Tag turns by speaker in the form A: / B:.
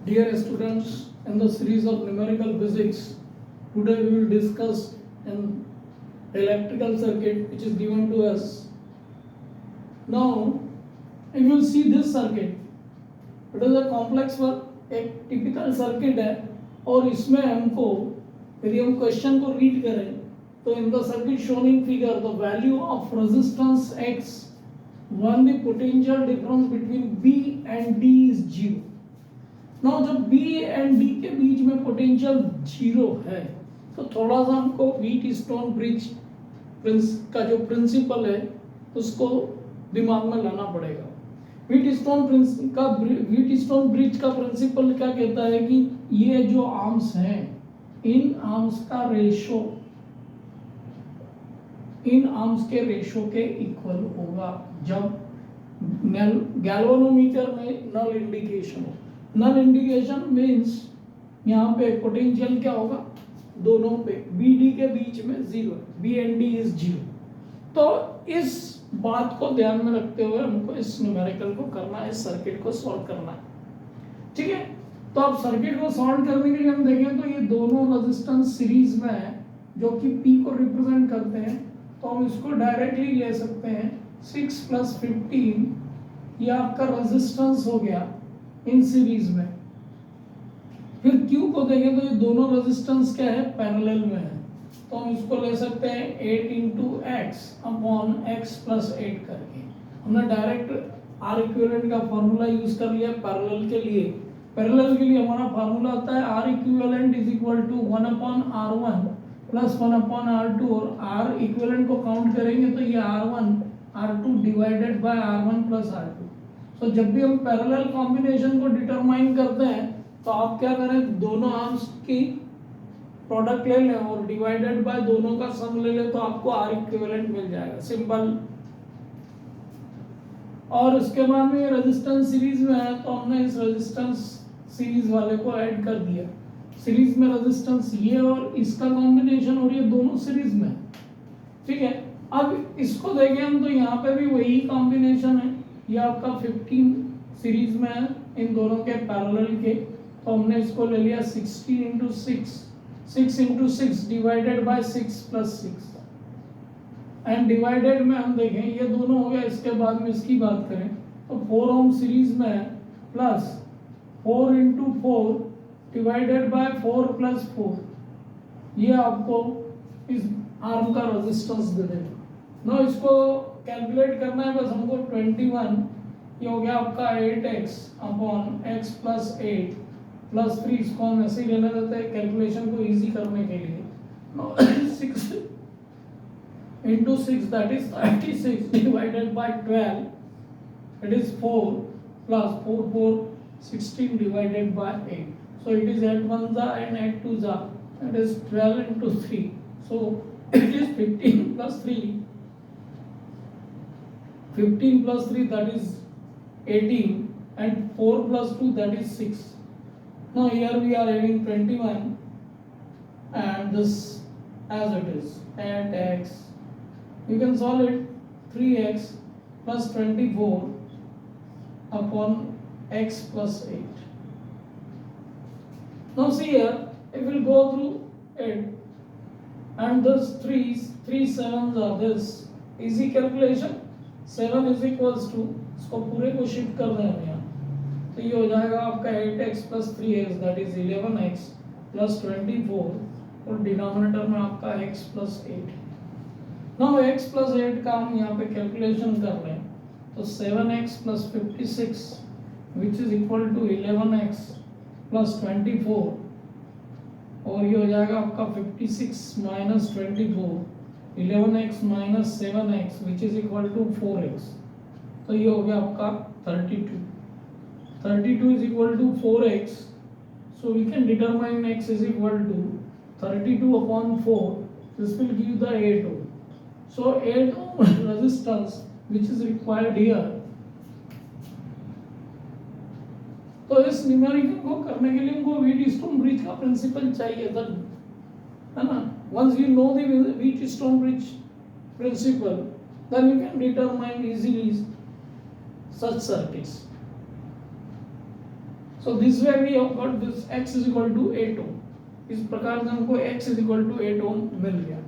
A: Dear students, in the series of numerical physics, today we will discuss an electrical circuit which is given to us. Now, you will see this circuit. It is a complex one, एक typical circuit है और इसमें हमको यदि हम question को read करें तो in the circuit shown in figure the value of resistance X when the potential difference between B and D is 0. Now जब B एंड D के बीच में पोटेंशियल जीरो है तो थोड़ा सा हमको व्हीटस्टोन ब्रिज का जो प्रिंसिपल है उसको दिमाग में लाना पड़ेगा। व्हीटस्टोन ब्रिज का प्रिंसिपल क्या कहता है कि ये जो आर्म्स हैं इन आर्म्स का रेशो इन आर्म्स के रेशो के इक्वल होगा जब गैल्वेनोमीटर में नल इंडिकेशन हो। नल इंडिकेशन मीन्स यहाँ पे पोटेंशियल क्या होगा, दोनों पे बी डी के बीच में zero, B and D is zero. तो इस बात को ध्यान में रखते हुए हमको इस न्यूमेरिकल को करना है, इस सर्किट को सॉल्व करना है, ठीक है। तो अब सर्किट को सॉल्व करने के लिए हम देखें तो ये दोनों रेजिस्टेंस सीरीज में है जो कि P को रिप्रेजेंट करते हैं, तो हम इसको डायरेक्टली ले सकते हैं 6 + 15, ये आपका रेजिस्टेंस हो गया इन सीरीज में। फिर Q को देखें तो ये दोनों रेजिस्टेंस क्या है, पैरेलल में है, तो हम इसको ले सकते हैं 8 × x / x + 8 करके। हमने डायरेक्ट R इक्विवेलेंट का फार्मूला यूज कर लिया पैरेलल के लिए। पैरेलल के लिए हमारा फार्मूला होता है R इक्विवेलेंट = 1/R1 + 1/R2, और R इक्विवेलेंट को काउंट करेंगे तो ये R1 R2 / R1 + R2। तो जब भी हम पैरेलल कॉम्बिनेशन को डिटरमाइन करते हैं तो आप क्या करें, दोनों आर्म्स की प्रोडक्ट ले लें और डिवाइडेड बाय दोनों का सम ले लें तो आपको R इक्विवेलेंट मिल जाएगा, सिंपल। और उसके बाद में रेजिस्टेंस सीरीज में है तो हमने इस रेजिस्टेंस सीरीज वाले को ऐड कर दिया। सीरीज में रेजिस्टेंस ये और इसका कॉम्बिनेशन और ये दोनों सीरीज में, ठीक है। अब इसको देखें हम तो यहाँ पे भी वही कॉम्बिनेशन है, ये आपका 15 सीरीज में है इन दोनों के पैरेलल के, तो हमने इसको ले लिया 16 × 6, 6 × 6 डिवाइडेड बाय 6 + 6 एंड डिवाइडेड में हम देखें ये दोनों हो गया। इसके बाद में इसकी बात करें तो 4 ओम सीरीज में है प्लस 4 × 4 डिवाइडेड बाय 4 + 4, ये आपको इस आर्म का रेजिस्टेंस दे देगा। नो इसको कैलकुलेट करना है बस हमको 21, ये हो गया आपका 8x / x + 8 + 3, इसको हम ऐसे ही लेने देते हैं कैलकुलेशन को इजी करने के लिए। 6 × 6 that is 36 divided by 12, it is 4 plus 4 4 16 divided by 8, so it is 8 1 and 8 2, that is 12 × 3, so it is 15 + 3, 15 + 3 that is 18, and 4 + 2 that is 6. Now here we are having 21 and this as it is, and x you can solve it, 3x + 24 upon x + 8. Now see here, if we go through it and this 3 7s are this, easy calculation, 7 is equals to, इसको पूरे को shift कर दें हम यहाँ, तो ये हो जाएगा आपका 8x + 3x that is 11x + 24, और डिनोमिनेटर में आपका x + 8। नाउ x + 8 का हम यहाँ पे कैलकुलेशन कर रहे हैं तो 7x + 56 which is equal to 11x + 24, और ये हो जाएगा आपका 56 - 24, 11x - 7x which is equal to 4x, तो ये हो गया आपका 32 is equal to 4x, so we can determine x is equal to 32/4, this will give the 8 ohm, so 8 ohm resistance which is required here। तो इस numerical को करने के लिए हमको व्हीटस्टोन ब्रिज का प्रिंसिपल चाहिए था, है ना। once you know the Wheatstone bridge principle then you can determine easily such circuits। So this way we have got this x is equal to 8 ohm. इस प्रकार से हमको x is equal to 8 ohm मिल गया।